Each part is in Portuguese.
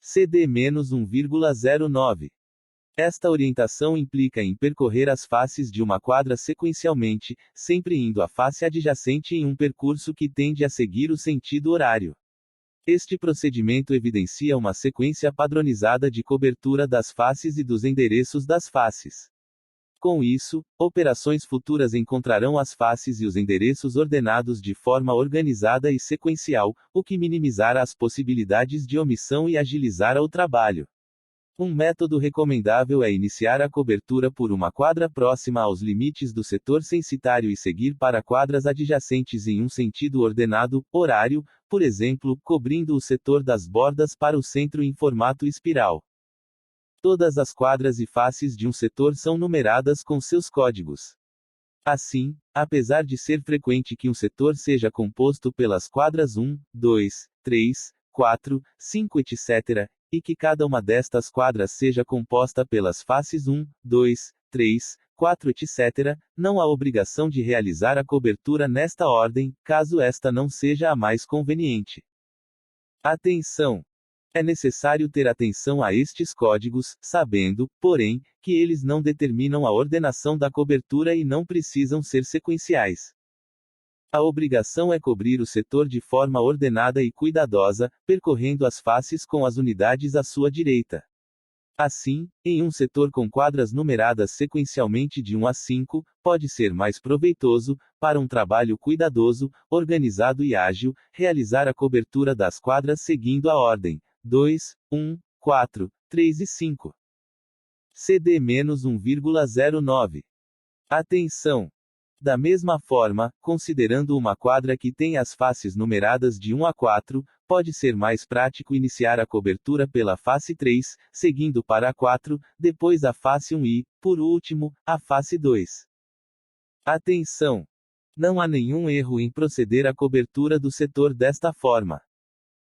CD-1,09. Esta orientação implica em percorrer as faces de uma quadra sequencialmente, sempre indo à face adjacente em um percurso que tende a seguir o sentido horário. Este procedimento evidencia uma sequência padronizada de cobertura das faces e dos endereços das faces. Com isso, operações futuras encontrarão as faces e os endereços ordenados de forma organizada e sequencial, o que minimizará as possibilidades de omissão e agilizará o trabalho. Um método recomendável é iniciar a cobertura por uma quadra próxima aos limites do setor censitário e seguir para quadras adjacentes em um sentido ordenado, horário, por exemplo, cobrindo o setor das bordas para o centro em formato espiral. Todas as quadras e faces de um setor são numeradas com seus códigos. Assim, apesar de ser frequente que um setor seja composto pelas quadras 1, 2, 3, 4, 5, etc., e que cada uma destas quadras seja composta pelas faces 1, 2, 3, 4, etc., não há obrigação de realizar a cobertura nesta ordem, caso esta não seja a mais conveniente. Atenção! É necessário ter atenção a estes códigos, sabendo, porém, que eles não determinam a ordenação da cobertura e não precisam ser sequenciais. A obrigação é cobrir o setor de forma ordenada e cuidadosa, percorrendo as faces com as unidades à sua direita. Assim, em um setor com quadras numeradas sequencialmente de 1 a 5, pode ser mais proveitoso, para um trabalho cuidadoso, organizado e ágil, realizar a cobertura das quadras seguindo a ordem 2, 1, 4, 3 e 5. CD-1,09. Atenção! Da mesma forma, considerando uma quadra que tem as faces numeradas de 1 a 4, pode ser mais prático iniciar a cobertura pela face 3, seguindo para a 4, depois a face 1 e, por último, a face 2. Atenção! Não há nenhum erro em proceder à cobertura do setor desta forma.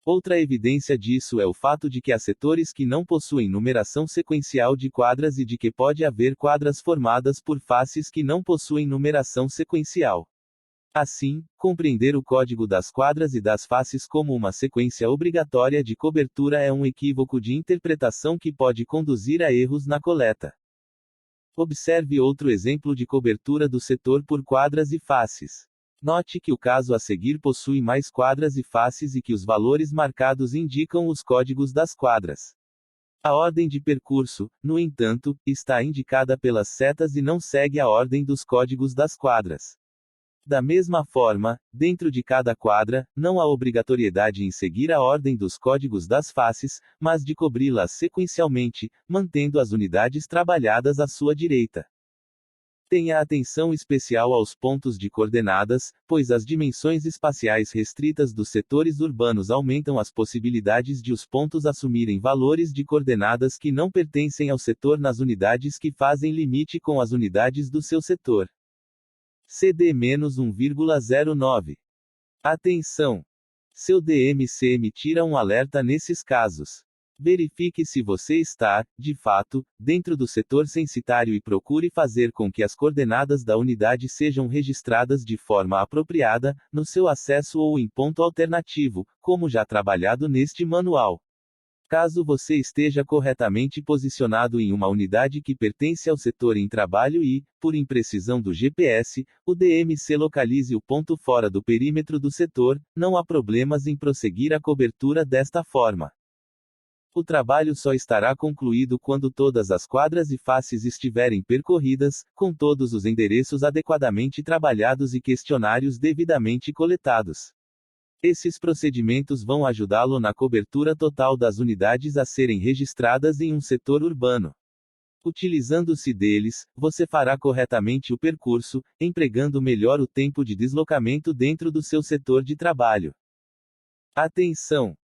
Outra evidência disso é o fato de que há setores que não possuem numeração sequencial de quadras e de que pode haver quadras formadas por faces que não possuem numeração sequencial. Assim, compreender o código das quadras e das faces como uma sequência obrigatória de cobertura é um equívoco de interpretação que pode conduzir a erros na coleta. Observe outro exemplo de cobertura do setor por quadras e faces. Note que o caso a seguir possui mais quadras e faces e que os valores marcados indicam os códigos das quadras. A ordem de percurso, no entanto, está indicada pelas setas e não segue a ordem dos códigos das quadras. Da mesma forma, dentro de cada quadra, não há obrigatoriedade em seguir a ordem dos códigos das faces, mas de cobri-las sequencialmente, mantendo as unidades trabalhadas à sua direita. Tenha atenção especial aos pontos de coordenadas, pois as dimensões espaciais restritas dos setores urbanos aumentam as possibilidades de os pontos assumirem valores de coordenadas que não pertencem ao setor nas unidades que fazem limite com as unidades do seu setor. CD-1,09. Atenção! Seu DMC emitirá um alerta nesses casos. Verifique se você está, de fato, dentro do setor censitário e procure fazer com que as coordenadas da unidade sejam registradas de forma apropriada, no seu acesso ou em ponto alternativo, como já trabalhado neste manual. Caso você esteja corretamente posicionado em uma unidade que pertence ao setor em trabalho e, por imprecisão do GPS, o DMC localize o ponto fora do perímetro do setor, não há problemas em prosseguir a cobertura desta forma. O trabalho só estará concluído quando todas as quadras e faces estiverem percorridas, com todos os endereços adequadamente trabalhados e questionários devidamente coletados. Esses procedimentos vão ajudá-lo na cobertura total das unidades a serem registradas em um setor urbano. Utilizando-se deles, você fará corretamente o percurso, empregando melhor o tempo de deslocamento dentro do seu setor de trabalho. Atenção!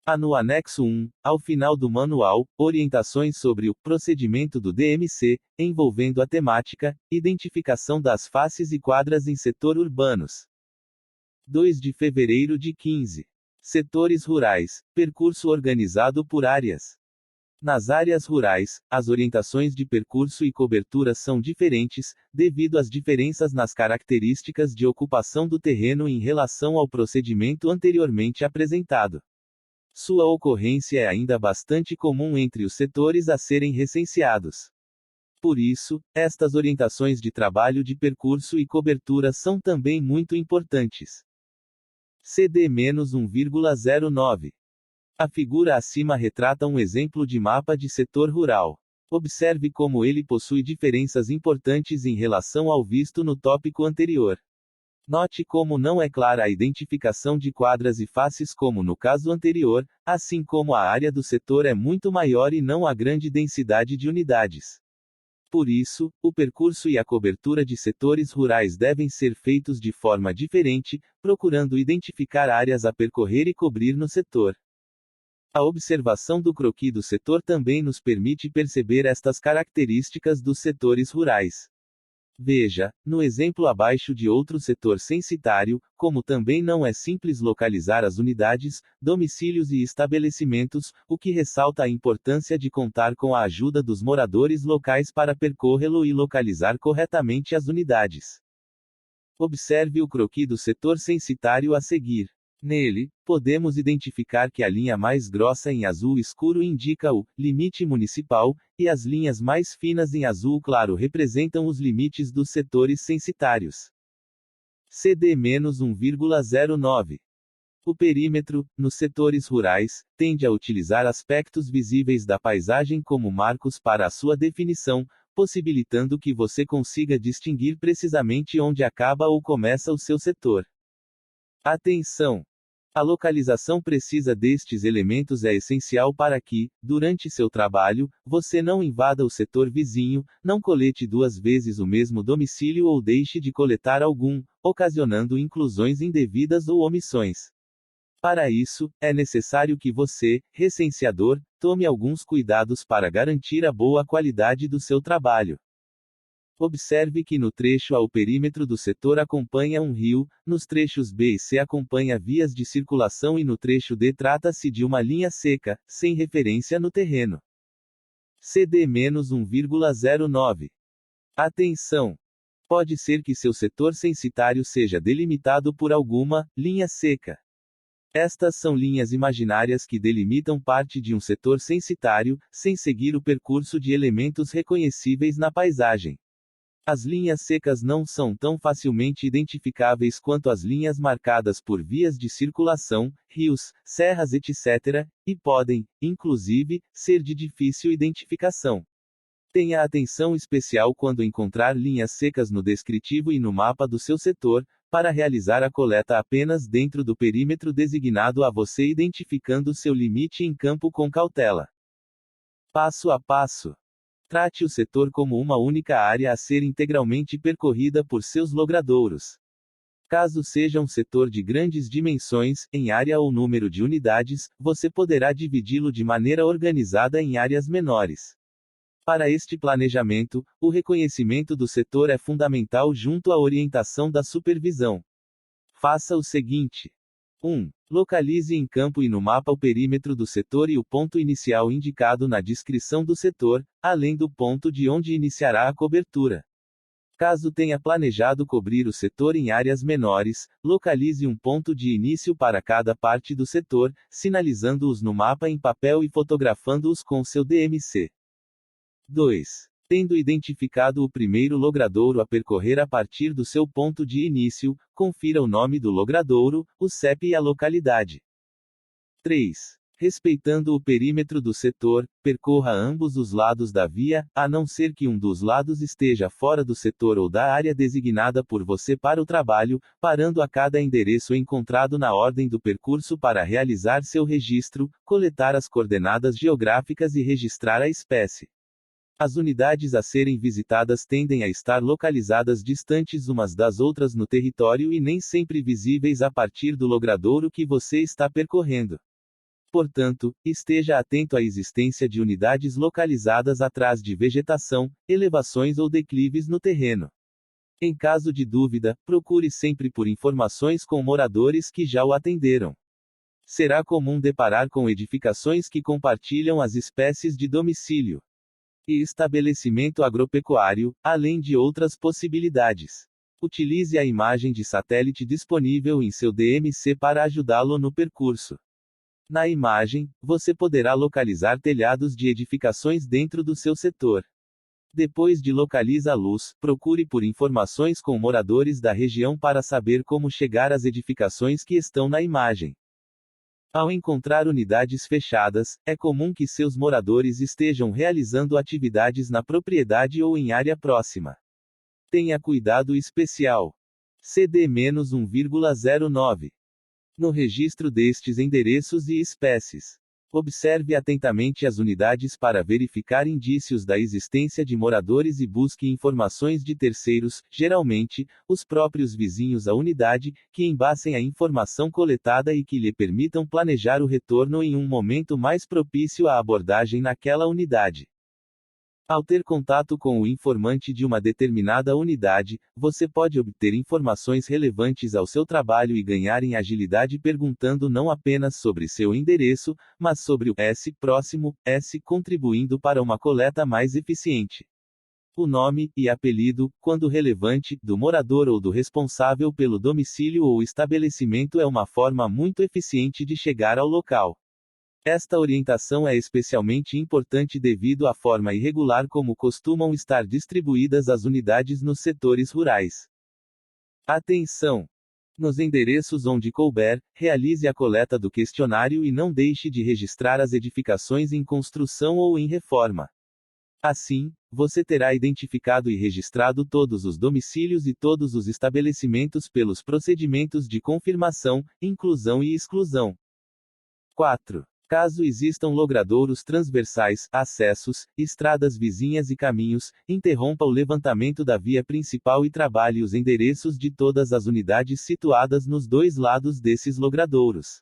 Há no anexo 1, ao final do manual, orientações sobre o procedimento do DMC, envolvendo a temática, identificação das faces e quadras em setor urbanos. 2 de fevereiro de 15. Setores rurais, percurso organizado por áreas. Nas áreas rurais, as orientações de percurso e cobertura são diferentes, devido às diferenças nas características de ocupação do terreno em relação ao procedimento anteriormente apresentado. Sua ocorrência é ainda bastante comum entre os setores a serem recenseados. Por isso, estas orientações de trabalho de percurso e cobertura são também muito importantes. CD-1,09. A figura acima retrata um exemplo de mapa de setor rural. Observe como ele possui diferenças importantes em relação ao visto no tópico anterior. Note como não é clara a identificação de quadras e faces como no caso anterior, assim como a área do setor é muito maior e não há grande densidade de unidades. Por isso, o percurso e a cobertura de setores rurais devem ser feitos de forma diferente, procurando identificar áreas a percorrer e cobrir no setor. A observação do croquis do setor também nos permite perceber estas características dos setores rurais. Veja, no exemplo abaixo de outro setor censitário, como também não é simples localizar as unidades, domicílios e estabelecimentos, o que ressalta a importância de contar com a ajuda dos moradores locais para percorrê-lo e localizar corretamente as unidades. Observe o croquis do setor censitário a seguir. Nele, podemos identificar que a linha mais grossa em azul escuro indica o limite municipal, e as linhas mais finas em azul claro representam os limites dos setores censitários. CD-1,09. O perímetro, nos setores rurais, tende a utilizar aspectos visíveis da paisagem como marcos para a sua definição, possibilitando que você consiga distinguir precisamente onde acaba ou começa o seu setor. Atenção! A localização precisa destes elementos é essencial para que, durante seu trabalho, você não invada o setor vizinho, não colete duas vezes o mesmo domicílio ou deixe de coletar algum, ocasionando inclusões indevidas ou omissões. Para isso, é necessário que você, recenseador, tome alguns cuidados para garantir a boa qualidade do seu trabalho. Observe que no trecho A o perímetro do setor acompanha um rio, nos trechos B e C acompanha vias de circulação e no trecho D trata-se de uma linha seca, sem referência no terreno. CD-1,09. Atenção! Pode ser que seu setor censitário seja delimitado por alguma linha seca. Estas são linhas imaginárias que delimitam parte de um setor censitário, sem seguir o percurso de elementos reconhecíveis na paisagem. As linhas secas não são tão facilmente identificáveis quanto as linhas marcadas por vias de circulação, rios, serras etc., e podem, inclusive, ser de difícil identificação. Tenha atenção especial quando encontrar linhas secas no descritivo e no mapa do seu setor, para realizar a coleta apenas dentro do perímetro designado a você identificando seu limite em campo com cautela. Passo a passo. Trate o setor como uma única área a ser integralmente percorrida por seus logradouros. Caso seja um setor de grandes dimensões, em área ou número de unidades, você poderá dividi-lo de maneira organizada em áreas menores. Para este planejamento, o reconhecimento do setor é fundamental junto à orientação da supervisão. Faça o seguinte: 1. Localize em campo e no mapa o perímetro do setor e o ponto inicial indicado na descrição do setor, além do ponto de onde iniciará a cobertura. Caso tenha planejado cobrir o setor em áreas menores, localize um ponto de início para cada parte do setor, sinalizando-os no mapa em papel e fotografando-os com seu DMC. 2. Tendo identificado o primeiro logradouro a percorrer a partir do seu ponto de início, confira o nome do logradouro, o CEP e a localidade. 3. Respeitando o perímetro do setor, percorra ambos os lados da via, a não ser que um dos lados esteja fora do setor ou da área designada por você para o trabalho, parando a cada endereço encontrado na ordem do percurso para realizar seu registro, coletar as coordenadas geográficas e registrar a espécie. As unidades a serem visitadas tendem a estar localizadas distantes umas das outras no território e nem sempre visíveis a partir do logradouro que você está percorrendo. Portanto, esteja atento à existência de unidades localizadas atrás de vegetação, elevações ou declives no terreno. Em caso de dúvida, procure sempre por informações com moradores que já o atenderam. Será comum deparar com edificações que compartilham as espécies de domicílio e estabelecimento agropecuário, além de outras possibilidades. Utilize a imagem de satélite disponível em seu DMC para ajudá-lo no percurso. Na imagem, você poderá localizar telhados de edificações dentro do seu setor. Depois de localiza-los, procure por informações com moradores da região para saber como chegar às edificações que estão na imagem. Ao encontrar unidades fechadas, é comum que seus moradores estejam realizando atividades na propriedade ou em área próxima. Tenha cuidado especial. CD-1,09. No registro destes endereços e espécies. Observe atentamente as unidades para verificar indícios da existência de moradores e busque informações de terceiros, geralmente, os próprios vizinhos à unidade, que embasem a informação coletada e que lhe permitam planejar o retorno em um momento mais propício à abordagem naquela unidade. Ao ter contato com o informante de uma determinada unidade, você pode obter informações relevantes ao seu trabalho e ganhar em agilidade perguntando não apenas sobre seu endereço, mas sobre o próximo, contribuindo para uma coleta mais eficiente. O nome e apelido, quando relevante, do morador ou do responsável pelo domicílio ou estabelecimento é uma forma muito eficiente de chegar ao local. Esta orientação é especialmente importante devido à forma irregular como costumam estar distribuídas as unidades nos setores rurais. Atenção! Nos endereços onde couber, realize a coleta do questionário e não deixe de registrar as edificações em construção ou em reforma. Assim, você terá identificado e registrado todos os domicílios e todos os estabelecimentos pelos procedimentos de confirmação, inclusão e exclusão. 4. Caso existam logradouros transversais, acessos, estradas vizinhas e caminhos, interrompa o levantamento da via principal e trabalhe os endereços de todas as unidades situadas nos dois lados desses logradouros.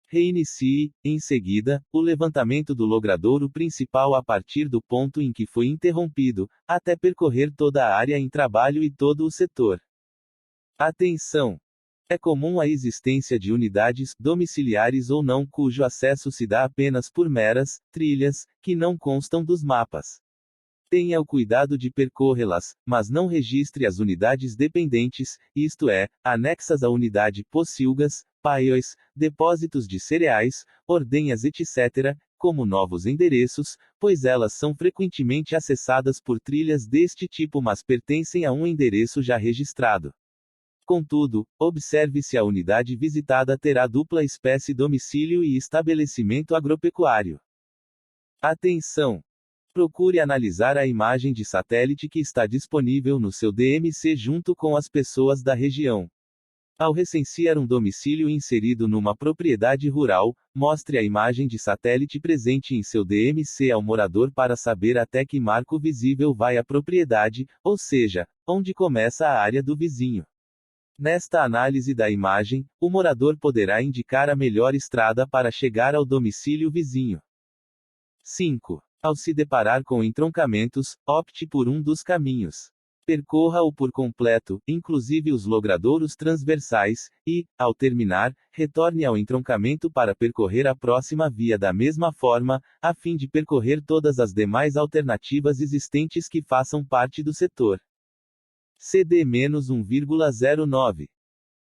Reinicie, em seguida, o levantamento do logradouro principal a partir do ponto em que foi interrompido, até percorrer toda a área em trabalho e todo o setor. Atenção! É comum a existência de unidades, domiciliares ou não, cujo acesso se dá apenas por meras trilhas, que não constam dos mapas. Tenha o cuidado de percorrê-las, mas não registre as unidades dependentes, isto é, anexas à unidade pocilgas, paióis, depósitos de cereais, ordenhas etc., como novos endereços, pois elas são frequentemente acessadas por trilhas deste tipo mas pertencem a um endereço já registrado. Contudo, observe se a unidade visitada terá dupla espécie domicílio e estabelecimento agropecuário. Atenção! Procure analisar a imagem de satélite que está disponível no seu DMC junto com as pessoas da região. Ao recensear um domicílio inserido numa propriedade rural, mostre a imagem de satélite presente em seu DMC ao morador para saber até que marco visível vai a propriedade, ou seja, onde começa a área do vizinho. Nesta análise da imagem, o morador poderá indicar a melhor estrada para chegar ao domicílio vizinho. 5. Ao se deparar com entroncamentos, opte por um dos caminhos. Percorra-o por completo, inclusive os logradouros transversais, e, ao terminar, retorne ao entroncamento para percorrer a próxima via da mesma forma, a fim de percorrer todas as demais alternativas existentes que façam parte do setor. CD-1,09.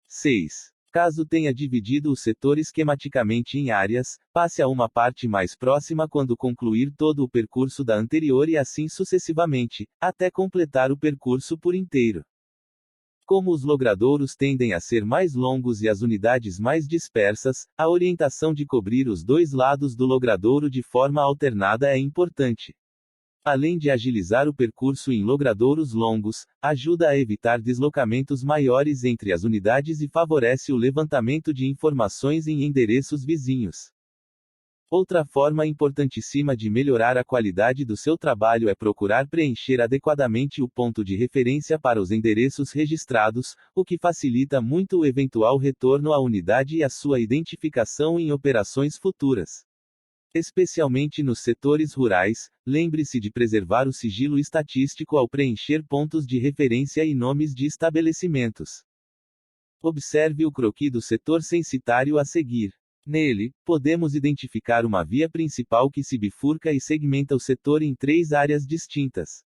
6. Caso tenha dividido o setor esquematicamente em áreas, passe a uma parte mais próxima quando concluir todo o percurso da anterior e assim sucessivamente, até completar o percurso por inteiro. Como os logradouros tendem a ser mais longos e as unidades mais dispersas, a orientação de cobrir os dois lados do logradouro de forma alternada é importante. Além de agilizar o percurso em logradouros longos, ajuda a evitar deslocamentos maiores entre as unidades e favorece o levantamento de informações em endereços vizinhos. Outra forma importantíssima de melhorar a qualidade do seu trabalho é procurar preencher adequadamente o ponto de referência para os endereços registrados, o que facilita muito o eventual retorno à unidade e a sua identificação em operações futuras. Especialmente nos setores rurais, lembre-se de preservar o sigilo estatístico ao preencher pontos de referência e nomes de estabelecimentos. Observe o croquis do setor censitário a seguir. Nele, podemos identificar uma via principal que se bifurca e segmenta o setor em 3 áreas distintas.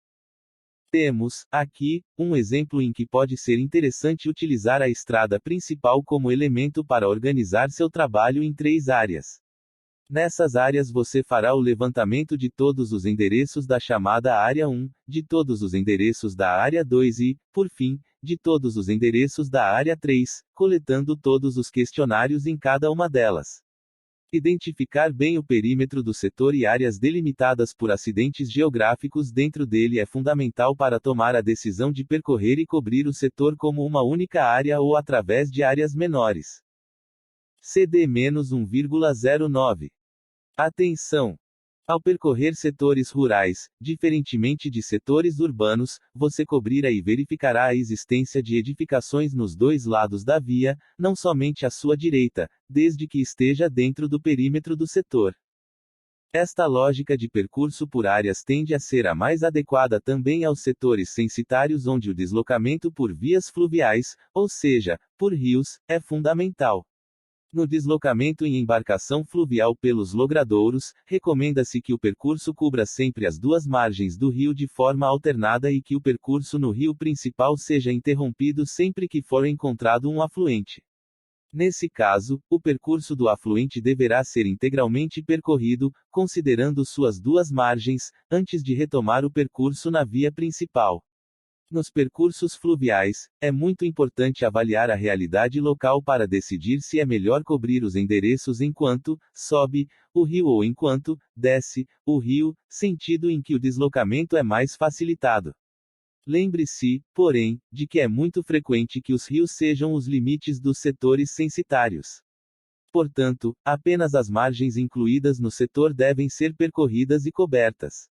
Temos, aqui, um exemplo em que pode ser interessante utilizar a estrada principal como elemento para organizar seu trabalho em 3 áreas. Nessas áreas você fará o levantamento de todos os endereços da chamada área 1, de todos os endereços da área 2 e, por fim, de todos os endereços da área 3, coletando todos os questionários em cada uma delas. Identificar bem o perímetro do setor e áreas delimitadas por acidentes geográficos dentro dele é fundamental para tomar a decisão de percorrer e cobrir o setor como uma única área ou através de áreas menores. CD-1,09. Atenção! Ao percorrer setores rurais, diferentemente de setores urbanos, você cobrirá e verificará a existência de edificações nos dois lados da via, não somente à sua direita, desde que esteja dentro do perímetro do setor. Esta lógica de percurso por áreas tende a ser a mais adequada também aos setores censitários onde o deslocamento por vias fluviais, ou seja, por rios, é fundamental. No deslocamento em embarcação fluvial pelos logradouros, recomenda-se que o percurso cubra sempre as duas margens do rio de forma alternada e que o percurso no rio principal seja interrompido sempre que for encontrado um afluente. Nesse caso, o percurso do afluente deverá ser integralmente percorrido, considerando suas duas margens, antes de retomar o percurso na via principal. Nos percursos fluviais, é muito importante avaliar a realidade local para decidir se é melhor cobrir os endereços enquanto sobe o rio ou enquanto desce o rio, sentido em que o deslocamento é mais facilitado. Lembre-se, porém, de que é muito frequente que os rios sejam os limites dos setores censitários. Portanto, apenas as margens incluídas no setor devem ser percorridas e cobertas.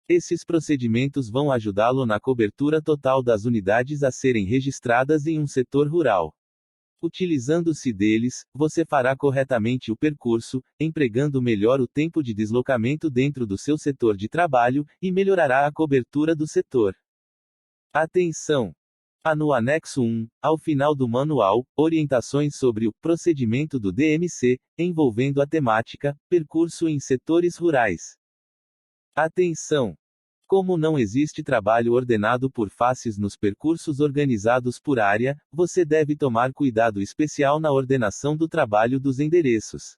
Esses procedimentos vão ajudá-lo na cobertura total das unidades a serem registradas em um setor rural. Utilizando-se deles, você fará corretamente o percurso, empregando melhor o tempo de deslocamento dentro do seu setor de trabalho, e melhorará a cobertura do setor. Atenção! Há no anexo 1, ao final do manual, orientações sobre o procedimento do DMC, envolvendo a temática percurso em setores rurais. Atenção! Como não existe trabalho ordenado por faces nos percursos organizados por área, você deve tomar cuidado especial na ordenação do trabalho dos endereços.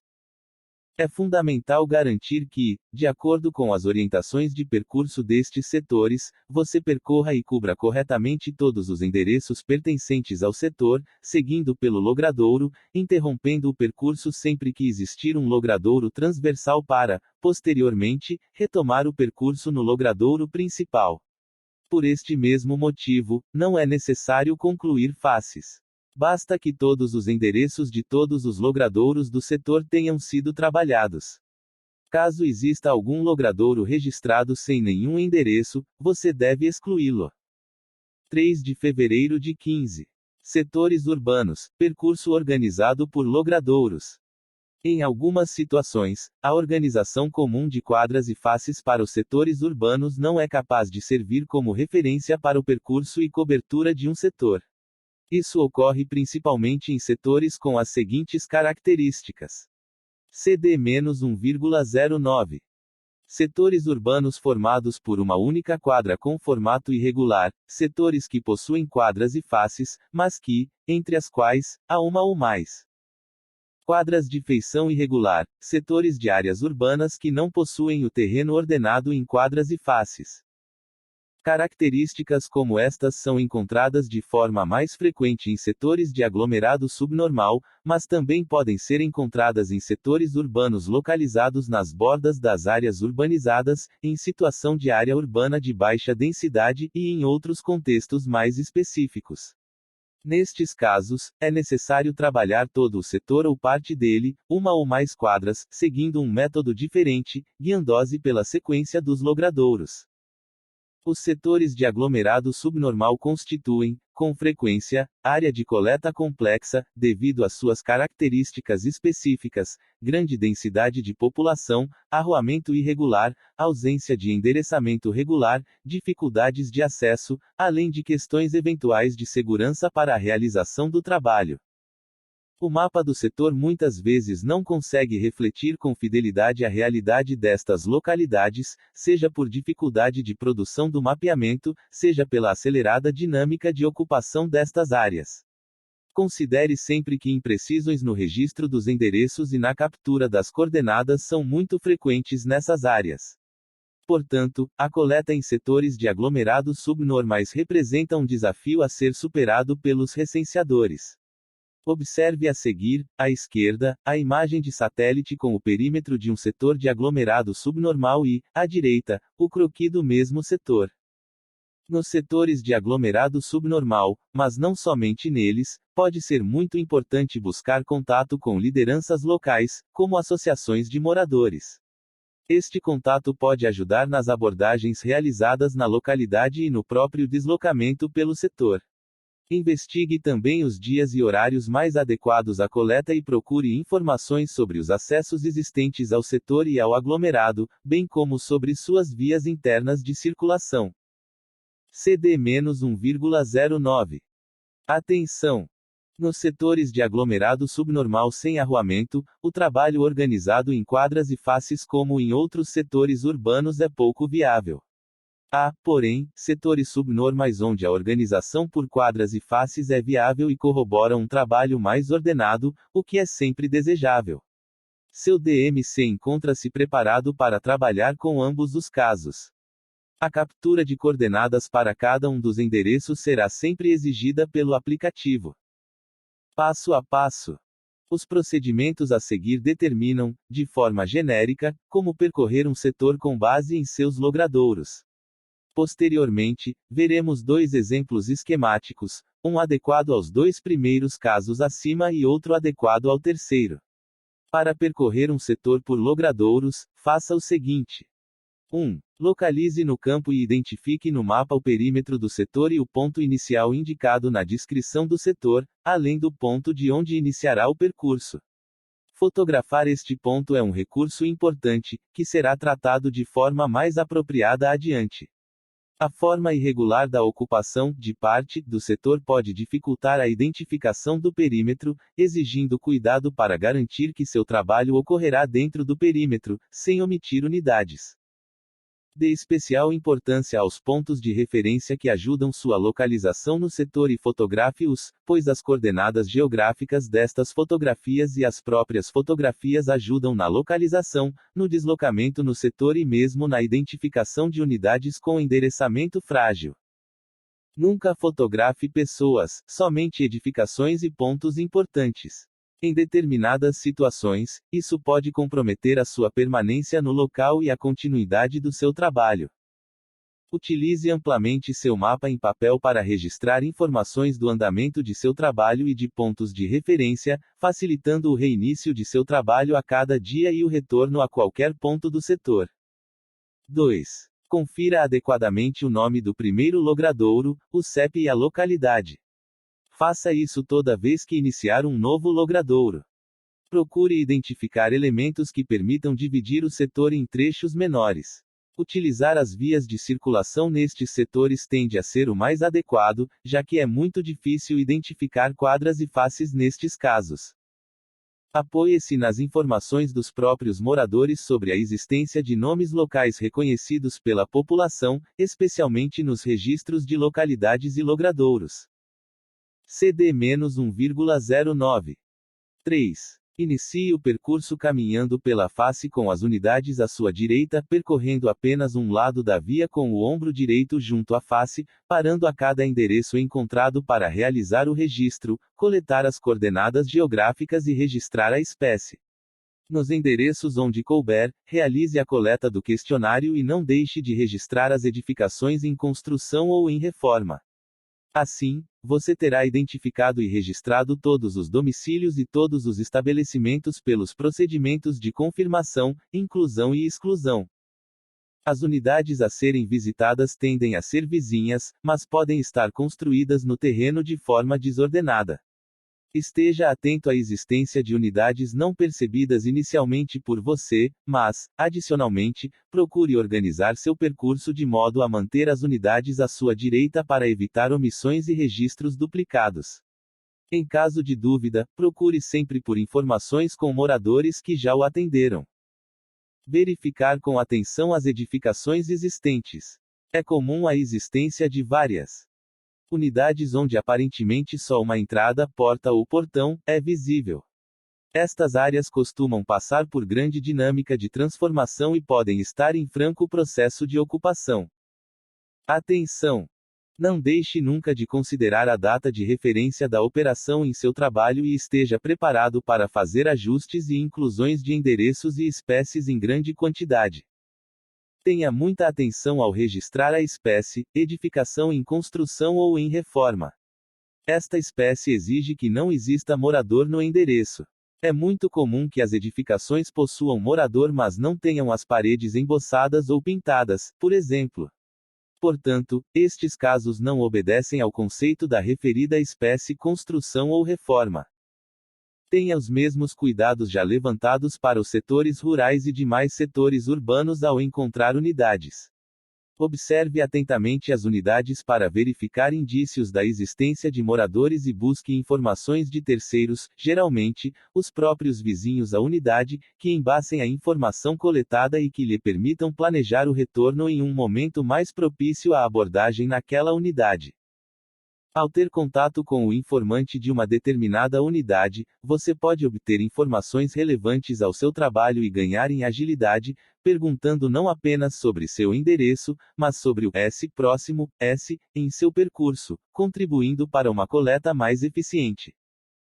É fundamental garantir que, de acordo com as orientações de percurso destes setores, você percorra e cubra corretamente todos os endereços pertencentes ao setor, seguindo pelo logradouro, interrompendo o percurso sempre que existir um logradouro transversal para, posteriormente, retomar o percurso no logradouro principal. Por este mesmo motivo, não é necessário concluir faces. Basta que todos os endereços de todos os logradouros do setor tenham sido trabalhados. Caso exista algum logradouro registrado sem nenhum endereço, você deve excluí-lo. 3 de fevereiro de 15. Setores urbanos, percurso organizado por logradouros. Em algumas situações, a organização comum de quadras e faces para os setores urbanos não é capaz de servir como referência para o percurso e cobertura de um setor. Isso ocorre principalmente em setores com as seguintes características. CD-1,09. Setores urbanos formados por uma única quadra com formato irregular, setores que possuem quadras e faces, mas que, entre as quais, há uma ou mais. Quadras de feição irregular, setores de áreas urbanas que não possuem o terreno ordenado em quadras e faces. Características como estas são encontradas de forma mais frequente em setores de aglomerado subnormal, mas também podem ser encontradas em setores urbanos localizados nas bordas das áreas urbanizadas, em situação de área urbana de baixa densidade e em outros contextos mais específicos. Nestes casos, é necessário trabalhar todo o setor ou parte dele, uma ou mais quadras, seguindo um método diferente, guiando-se pela sequência dos logradouros. Os setores de aglomerado subnormal constituem, com frequência, área de coleta complexa, devido às suas características específicas, grande densidade de população, arruamento irregular, ausência de endereçamento regular, dificuldades de acesso, além de questões eventuais de segurança para a realização do trabalho. O mapa do setor muitas vezes não consegue refletir com fidelidade a realidade destas localidades, seja por dificuldade de produção do mapeamento, seja pela acelerada dinâmica de ocupação destas áreas. Considere sempre que imprecisões no registro dos endereços e na captura das coordenadas são muito frequentes nessas áreas. Portanto, a coleta em setores de aglomerados subnormais representa um desafio a ser superado pelos recenseadores. Observe a seguir, à esquerda, a imagem de satélite com o perímetro de um setor de aglomerado subnormal e, à direita, o croquis do mesmo setor. Nos setores de aglomerado subnormal, mas não somente neles, pode ser muito importante buscar contato com lideranças locais, como associações de moradores. Este contato pode ajudar nas abordagens realizadas na localidade e no próprio deslocamento pelo setor. Investigue também os dias e horários mais adequados à coleta e procure informações sobre os acessos existentes ao setor e ao aglomerado, bem como sobre suas vias internas de circulação. CD-1,09. Atenção! Nos setores de aglomerado subnormal sem arruamento, o trabalho organizado em quadras e faces como em outros setores urbanos é pouco viável. Há, porém, setores subnormais onde a organização por quadras e faces é viável e corrobora um trabalho mais ordenado, o que é sempre desejável. Seu DMC encontra-se preparado para trabalhar com ambos os casos. A captura de coordenadas para cada um dos endereços será sempre exigida pelo aplicativo. Passo a passo. Os procedimentos a seguir determinam, de forma genérica, como percorrer um setor com base em seus logradouros. Posteriormente, veremos dois exemplos esquemáticos, um adequado aos dois primeiros casos acima e outro adequado ao terceiro. Para percorrer um setor por logradouros, faça o seguinte. 1. Localize no campo e identifique no mapa o perímetro do setor e o ponto inicial indicado na descrição do setor, além do ponto de onde iniciará o percurso. Fotografar este ponto é um recurso importante, que será tratado de forma mais apropriada adiante. A forma irregular da ocupação de parte do setor pode dificultar a identificação do perímetro, exigindo cuidado para garantir que seu trabalho ocorrerá dentro do perímetro, sem omitir unidades. Dê especial importância aos pontos de referência que ajudam sua localização no setor e fotografe-os, pois as coordenadas geográficas destas fotografias e as próprias fotografias ajudam na localização, no deslocamento no setor e mesmo na identificação de unidades com endereçamento frágil. Nunca fotografe pessoas, somente edificações e pontos importantes. Em determinadas situações, isso pode comprometer a sua permanência no local e a continuidade do seu trabalho. Utilize amplamente seu mapa em papel para registrar informações do andamento de seu trabalho e de pontos de referência, facilitando o reinício de seu trabalho a cada dia e o retorno a qualquer ponto do setor. 2. Confira adequadamente o nome do primeiro logradouro, o CEP e a localidade. Faça isso toda vez que iniciar um novo logradouro. Procure identificar elementos que permitam dividir o setor em trechos menores. Utilizar as vias de circulação nestes setores tende a ser o mais adequado, já que é muito difícil identificar quadras e faces nestes casos. Apoie-se nas informações dos próprios moradores sobre a existência de nomes locais reconhecidos pela população, especialmente nos registros de localidades e logradouros. CD-1,09. 3. Inicie o percurso caminhando pela face com as unidades à sua direita, percorrendo apenas um lado da via com o ombro direito junto à face, parando a cada endereço encontrado para realizar o registro, coletar as coordenadas geográficas e registrar a espécie. Nos endereços onde couber, realize a coleta do questionário e não deixe de registrar as edificações em construção ou em reforma. Assim, você terá identificado e registrado todos os domicílios e todos os estabelecimentos pelos procedimentos de confirmação, inclusão e exclusão. As unidades a serem visitadas tendem a ser vizinhas, mas podem estar construídas no terreno de forma desordenada. Esteja atento à existência de unidades não percebidas inicialmente por você, mas, adicionalmente, procure organizar seu percurso de modo a manter as unidades à sua direita para evitar omissões e registros duplicados. Em caso de dúvida, procure sempre por informações com moradores que já o atenderam. Verificar com atenção as edificações existentes. É comum a existência de várias Unidades onde aparentemente só uma entrada, porta ou portão é visível. Estas áreas costumam passar por grande dinâmica de transformação e podem estar em franco processo de ocupação. Atenção! Não deixe nunca de considerar a data de referência da operação em seu trabalho e esteja preparado para fazer ajustes e inclusões de endereços e espécies em grande quantidade. Tenha muita atenção ao registrar a espécie, edificação em construção ou em reforma. Esta espécie exige que não exista morador no endereço. É muito comum que as edificações possuam morador, mas não tenham as paredes emboçadas ou pintadas, por exemplo. Portanto, estes casos não obedecem ao conceito da referida espécie, construção ou reforma. Tenha os mesmos cuidados já levantados para os setores rurais e demais setores urbanos ao encontrar unidades. Observe atentamente as unidades para verificar indícios da existência de moradores e busque informações de terceiros, geralmente, os próprios vizinhos à unidade, que embasem a informação coletada e que lhe permitam planejar o retorno em um momento mais propício à abordagem naquela unidade. Ao ter contato com o informante de uma determinada unidade, você pode obter informações relevantes ao seu trabalho e ganhar em agilidade, perguntando não apenas sobre seu endereço, mas sobre o S próximo, S, em seu percurso, contribuindo para uma coleta mais eficiente.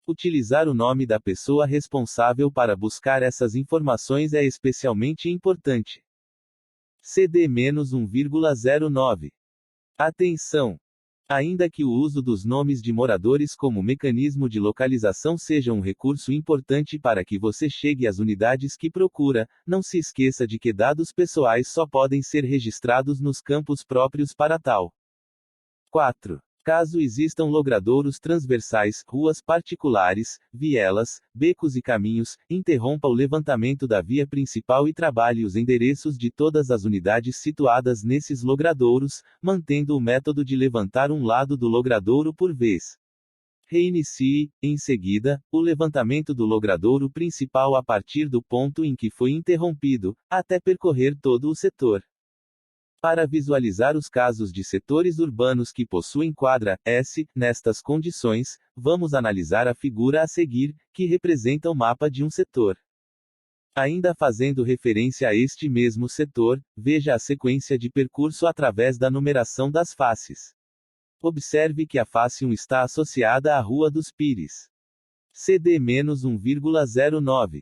Utilizar o nome da pessoa responsável para buscar essas informações é especialmente importante. CD-1,09. Atenção! Ainda que o uso dos nomes de moradores como mecanismo de localização seja um recurso importante para que você chegue às unidades que procura, não se esqueça de que dados pessoais só podem ser registrados nos campos próprios para tal. 4. Caso existam logradouros transversais, ruas particulares, vielas, becos e caminhos, interrompa o levantamento da via principal e trabalhe os endereços de todas as unidades situadas nesses logradouros, mantendo o método de levantar um lado do logradouro por vez. Reinicie, em seguida, o levantamento do logradouro principal a partir do ponto em que foi interrompido, até percorrer todo o setor. Para visualizar os casos de setores urbanos que possuem quadra S, nestas condições, vamos analisar a figura a seguir, que representa o mapa de um setor. Ainda fazendo referência a este mesmo setor, veja a sequência de percurso através da numeração das faces. Observe que a face 1 está associada à Rua dos Pires. CD-1,09.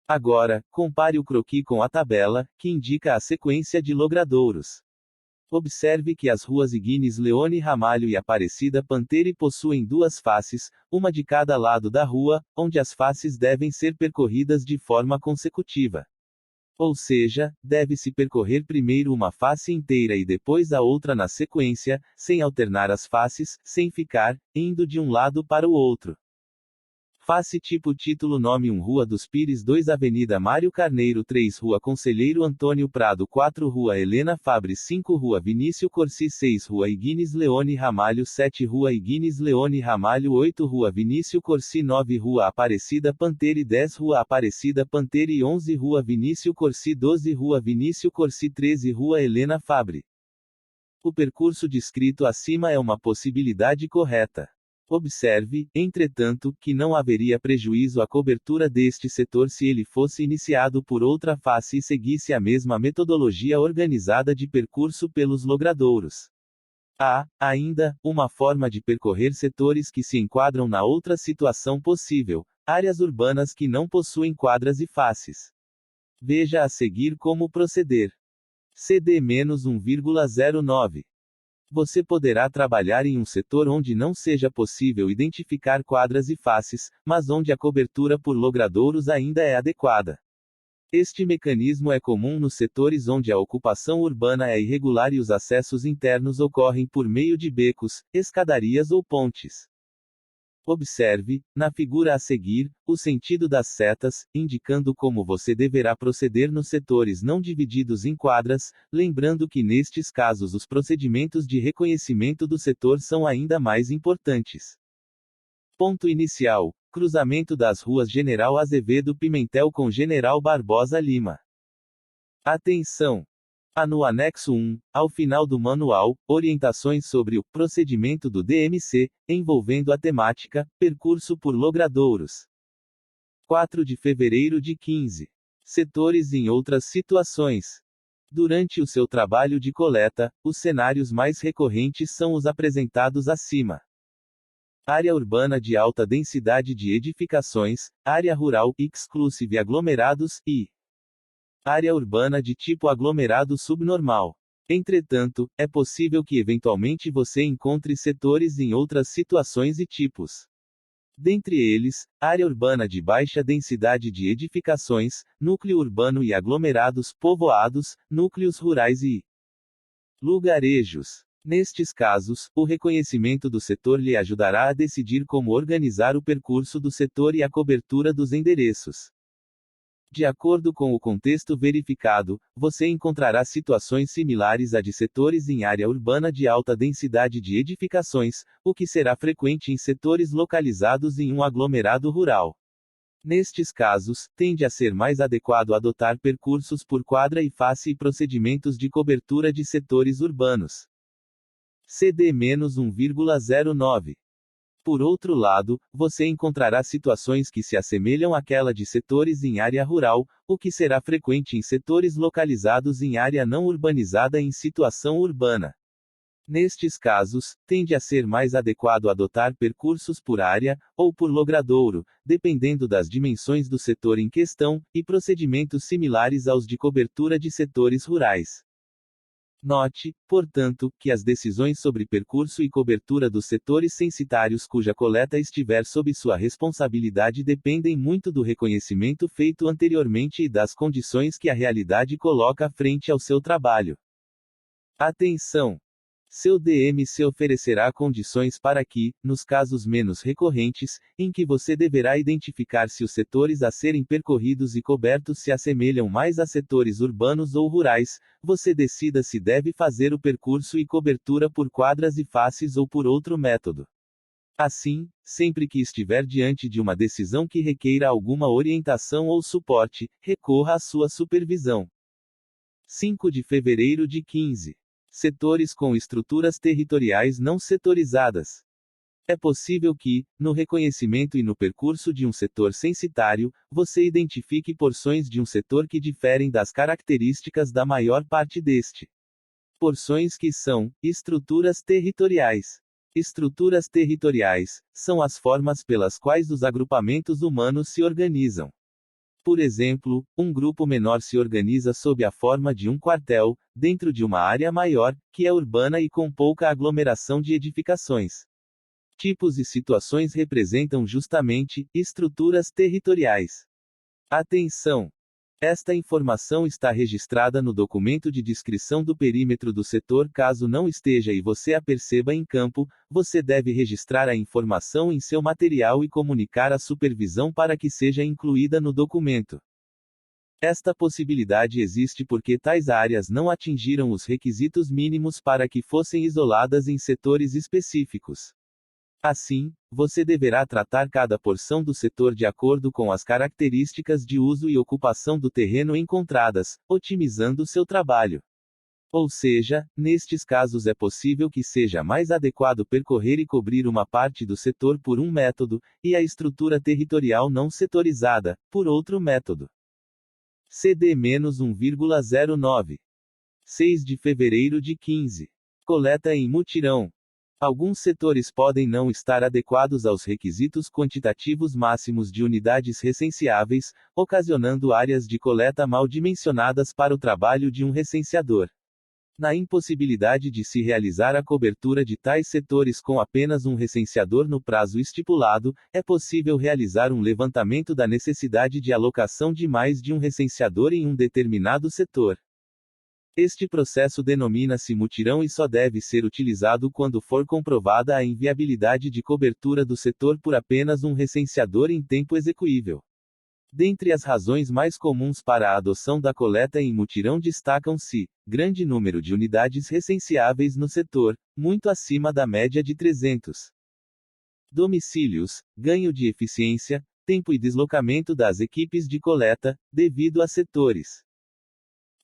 Agora, compare o croquis com a tabela, que indica a sequência de logradouros. Observe que as ruas Higuines Leone Ramalho e Aparecida Panteri possuem duas faces, uma de cada lado da rua, onde as faces devem ser percorridas de forma consecutiva. Ou seja, deve-se percorrer primeiro uma face inteira e depois a outra na sequência, sem alternar as faces, sem ficar indo de um lado para o outro. Face tipo título nome 1 Rua dos Pires 2 Avenida Mário Carneiro 3 Rua Conselheiro Antônio Prado 4 Rua Helena Fabres 5 Rua Vinícius Corsi 6 Rua Higuines Leone Ramalho 7 Rua Higuines Leone Ramalho 8 Rua Vinícius Corsi 9 Rua Aparecida Panteri 10 Rua Aparecida Panteri 11 Rua Vinícius Corsi 12 Rua Vinícius Corsi 13 Rua Helena Fabre. O percurso descrito acima é uma possibilidade correta. Observe, entretanto, que não haveria prejuízo à cobertura deste setor se ele fosse iniciado por outra face e seguisse a mesma metodologia organizada de percurso pelos logradouros. Há, ainda, uma forma de percorrer setores que se enquadram na outra situação possível, áreas urbanas que não possuem quadras e faces. Veja a seguir como proceder. CD-1,09. Você poderá trabalhar em um setor onde não seja possível identificar quadras e faces, mas onde a cobertura por logradouros ainda é adequada. Este mecanismo é comum nos setores onde a ocupação urbana é irregular e os acessos internos ocorrem por meio de becos, escadarias ou pontes. Observe, na figura a seguir, o sentido das setas, indicando como você deverá proceder nos setores não divididos em quadras, lembrando que nestes casos os procedimentos de reconhecimento do setor são ainda mais importantes. Ponto inicial: cruzamento das ruas General Azevedo Pimentel com General Barbosa Lima. Atenção! Há no anexo 1, ao final do manual, orientações sobre o procedimento do DMC, envolvendo a temática percurso por logradouros. 4 de fevereiro de 15. Setores em outras situações. Durante o seu trabalho de coleta, os cenários mais recorrentes são os apresentados acima. Área urbana de alta densidade de edificações, área rural, exclusive aglomerados, e área urbana de tipo aglomerado subnormal. Entretanto, é possível que eventualmente você encontre setores em outras situações e tipos. Dentre eles, área urbana de baixa densidade de edificações, núcleo urbano e aglomerados povoados, núcleos rurais e lugarejos. Nestes casos, o reconhecimento do setor lhe ajudará a decidir como organizar o percurso do setor e a cobertura dos endereços. De acordo com o contexto verificado, você encontrará situações similares a de setores em área urbana de alta densidade de edificações, o que será frequente em setores localizados em um aglomerado rural. Nestes casos, tende a ser mais adequado adotar percursos por quadra e face e procedimentos de cobertura de setores urbanos. CD-1,09. Por outro lado, você encontrará situações que se assemelham àquela de setores em área rural, o que será frequente em setores localizados em área não urbanizada em situação urbana. Nestes casos, tende a ser mais adequado adotar percursos por área, ou por logradouro, dependendo das dimensões do setor em questão, e procedimentos similares aos de cobertura de setores rurais. Note, portanto, que as decisões sobre percurso e cobertura dos setores censitários cuja coleta estiver sob sua responsabilidade dependem muito do reconhecimento feito anteriormente e das condições que a realidade coloca frente ao seu trabalho. Atenção! Seu DMC oferecerá condições para que, nos casos menos recorrentes, em que você deverá identificar se os setores a serem percorridos e cobertos se assemelham mais a setores urbanos ou rurais, você decida se deve fazer o percurso e cobertura por quadras e faces ou por outro método. Assim, sempre que estiver diante de uma decisão que requeira alguma orientação ou suporte, recorra à sua supervisão. 5 de fevereiro de 15. Setores com estruturas territoriais não setorizadas. É possível que, no reconhecimento e no percurso de um setor censitário, você identifique porções de um setor que diferem das características da maior parte deste. Porções que são estruturas territoriais. Estruturas territoriais são as formas pelas quais os agrupamentos humanos se organizam. Por exemplo, um grupo menor se organiza sob a forma de um quartel, dentro de uma área maior, que é urbana e com pouca aglomeração de edificações. Tipos e situações representam justamente estruturas territoriais. Atenção! Esta informação está registrada no documento de descrição do perímetro do setor. Caso não esteja e você a perceba em campo, você deve registrar a informação em seu material e comunicar à supervisão para que seja incluída no documento. Esta possibilidade existe porque tais áreas não atingiram os requisitos mínimos para que fossem isoladas em setores específicos. Assim, você deverá tratar cada porção do setor de acordo com as características de uso e ocupação do terreno encontradas, otimizando seu trabalho. Ou seja, nestes casos é possível que seja mais adequado percorrer e cobrir uma parte do setor por um método, e a estrutura territorial não setorizada, por outro método. CD-1,09. 6 de fevereiro de 15. Coleta em mutirão. Alguns setores podem não estar adequados aos requisitos quantitativos máximos de unidades recenseáveis, ocasionando áreas de coleta mal dimensionadas para o trabalho de um recenseador. Na impossibilidade de se realizar a cobertura de tais setores com apenas um recenseador no prazo estipulado, é possível realizar um levantamento da necessidade de alocação de mais de um recenseador em um determinado setor. Este processo denomina-se mutirão e só deve ser utilizado quando for comprovada a inviabilidade de cobertura do setor por apenas um recenseador em tempo execuível. Dentre as razões mais comuns para a adoção da coleta em mutirão destacam-se: grande número de unidades recenseáveis no setor, muito acima da média de 300 domicílios, ganho de eficiência, tempo e deslocamento das equipes de coleta, devido a setores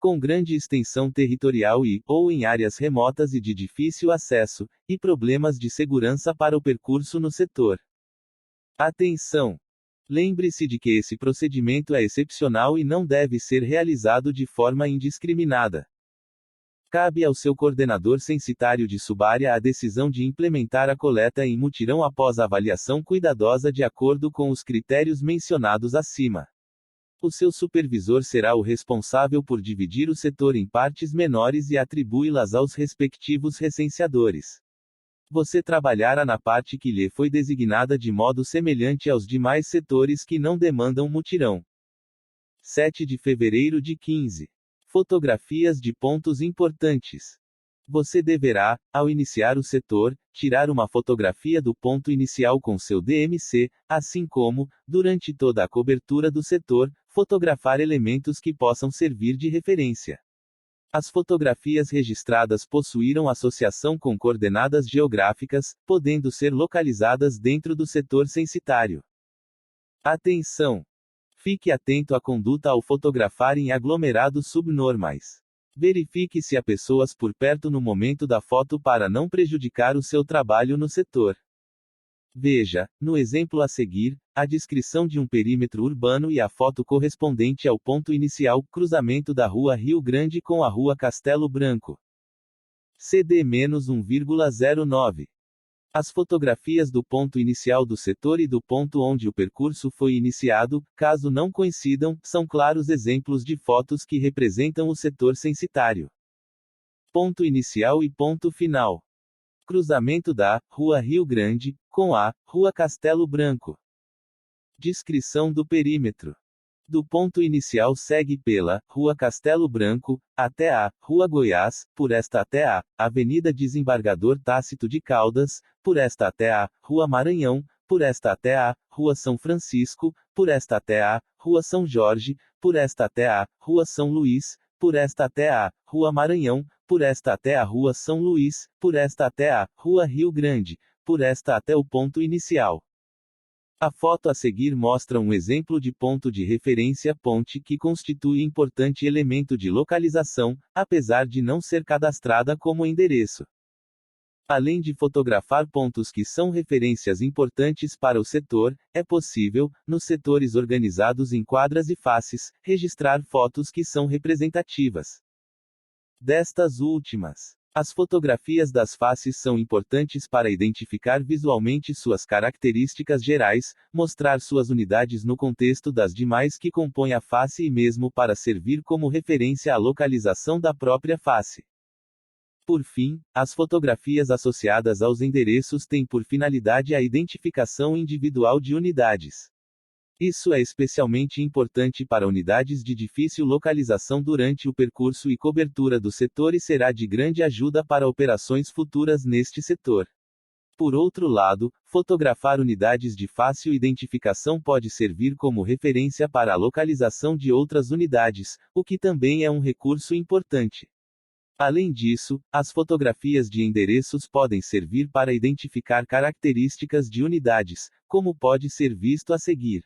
com grande extensão territorial ou em áreas remotas e de difícil acesso, e problemas de segurança para o percurso no setor. Atenção! Lembre-se de que esse procedimento é excepcional e não deve ser realizado de forma indiscriminada. Cabe ao seu coordenador censitário de subárea a decisão de implementar a coleta em mutirão após avaliação cuidadosa de acordo com os critérios mencionados acima. O seu supervisor será o responsável por dividir o setor em partes menores e atribuí-las aos respectivos recenseadores. Você trabalhará na parte que lhe foi designada de modo semelhante aos demais setores que não demandam mutirão. 7 de fevereiro de 15. Fotografias de pontos importantes. Você deverá, ao iniciar o setor, tirar uma fotografia do ponto inicial com seu DMC, assim como, durante toda a cobertura do setor, fotografar elementos que possam servir de referência. As fotografias registradas possuíram associação com coordenadas geográficas, podendo ser localizadas dentro do setor censitário. Atenção! Fique atento à conduta ao fotografar em aglomerados subnormais. Verifique se há pessoas por perto no momento da foto para não prejudicar o seu trabalho no setor. Veja, no exemplo a seguir, a descrição de um perímetro urbano e a foto correspondente ao ponto inicial, cruzamento da Rua Rio Grande com a Rua Castelo Branco. CD-1,09. As fotografias do ponto inicial do setor e do ponto onde o percurso foi iniciado, caso não coincidam, são claros exemplos de fotos que representam o setor censitário. Ponto inicial e ponto final. Cruzamento da Rua Rio Grande com a Rua Castelo Branco. Descrição do perímetro. Do ponto inicial segue pela Rua Castelo Branco, até a Rua Goiás, por esta até a Avenida Desembargador Tácito de Caldas, por esta até a Rua Maranhão, por esta até a Rua São Francisco, por esta até a Rua São Jorge, por esta até a Rua São Luís, por esta até a Rua Maranhão, por esta até a Rua São Luís, por esta até a Rua Rio Grande, por esta até o ponto inicial. A foto a seguir mostra um exemplo de ponto de referência ponte que constitui importante elemento de localização, apesar de não ser cadastrada como endereço. Além de fotografar pontos que são referências importantes para o setor, é possível, nos setores organizados em quadras e faces, registrar fotos que são representativas destas últimas. As fotografias das faces são importantes para identificar visualmente suas características gerais, mostrar suas unidades no contexto das demais que compõem a face e mesmo para servir como referência à localização da própria face. Por fim, as fotografias associadas aos endereços têm por finalidade a identificação individual de unidades. Isso é especialmente importante para unidades de difícil localização durante o percurso e cobertura do setor e será de grande ajuda para operações futuras neste setor. Por outro lado, fotografar unidades de fácil identificação pode servir como referência para a localização de outras unidades, o que também é um recurso importante. Além disso, as fotografias de endereços podem servir para identificar características de unidades, como pode ser visto a seguir.